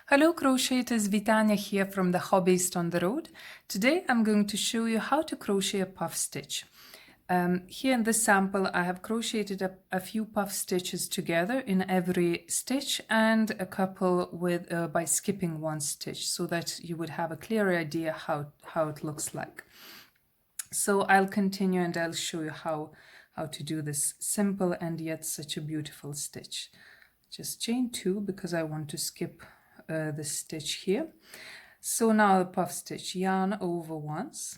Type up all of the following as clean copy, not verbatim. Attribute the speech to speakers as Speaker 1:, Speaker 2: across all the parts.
Speaker 1: Hello Crocheters, Vitania here from the Hobbyist on the Road. Today I'm going to show you how to crochet a puff stitch. Here in this sample I have crocheted a few puff stitches together in every stitch and a couple with by skipping one stitch so that you would have a clear idea how it looks like. So I'll continue and I'll show you how to do this simple and yet such a beautiful stitch. Just chain 2 because I want to skip the stitch here. So now the puff stitch, yarn over once,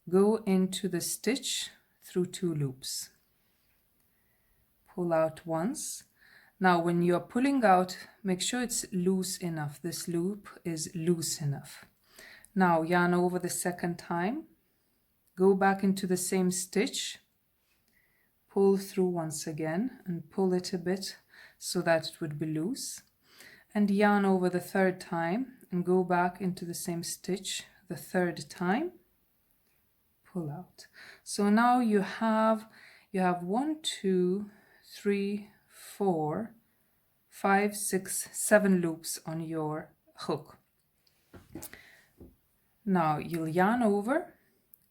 Speaker 1: go into the stitch through 2 loops, pull out once. Now when you're pulling out, make sure it's loose enough. This loop is loose enough. Now yarn over the second time, go back into the same stitch, pull through once again and pull it a bit so that it would be loose, and yarn over the third time and go back into the same stitch the third time, pull out. So now you have 1, 2, 3, 4, 5, 6, 7 loops on your hook. Now you'll yarn over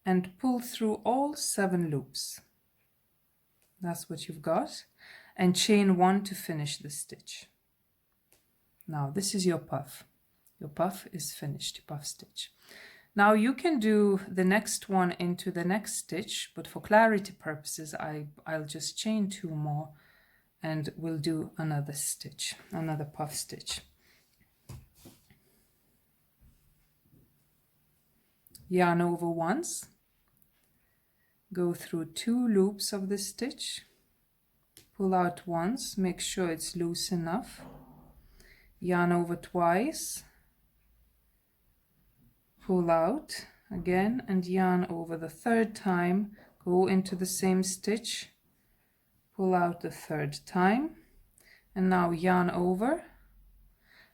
Speaker 1: and pull through all 7 loops. That's what you've got, and chain 1 to finish the stitch. Now this is your puff. Your puff is finished, your puff stitch. Now you can do the next one into the next stitch, but for clarity purposes I'll just chain 2 more and we'll do another stitch, another puff stitch. Yarn over once, go through 2 loops of the stitch, pull out once, make sure it's loose enough, yarn over twice, pull out again and yarn over the third time, go into the same stitch, pull out the third time, and now yarn over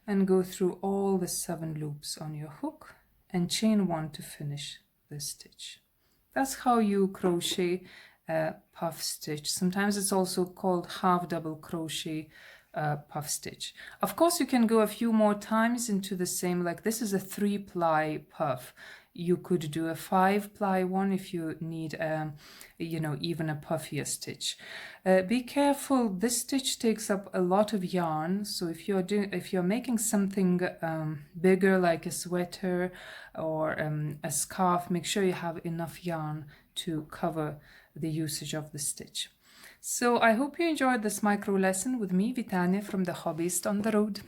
Speaker 1: and go through all the 7 loops on your hook and chain 1 to finish the stitch. That's how you crochet a puff stitch. Sometimes it's also called half double crochet puff stitch. Of course you can go a few more times into the same, like this is a 3-ply puff. You could do a 5-ply one if you need even a puffier stitch. Be careful, this stitch takes up a lot of yarn, so if you're making something bigger like a sweater or a scarf, make sure you have enough yarn to cover the usage of the stitch. So I hope you enjoyed this micro lesson with me, Vitania, from the Hobbyist on the Road.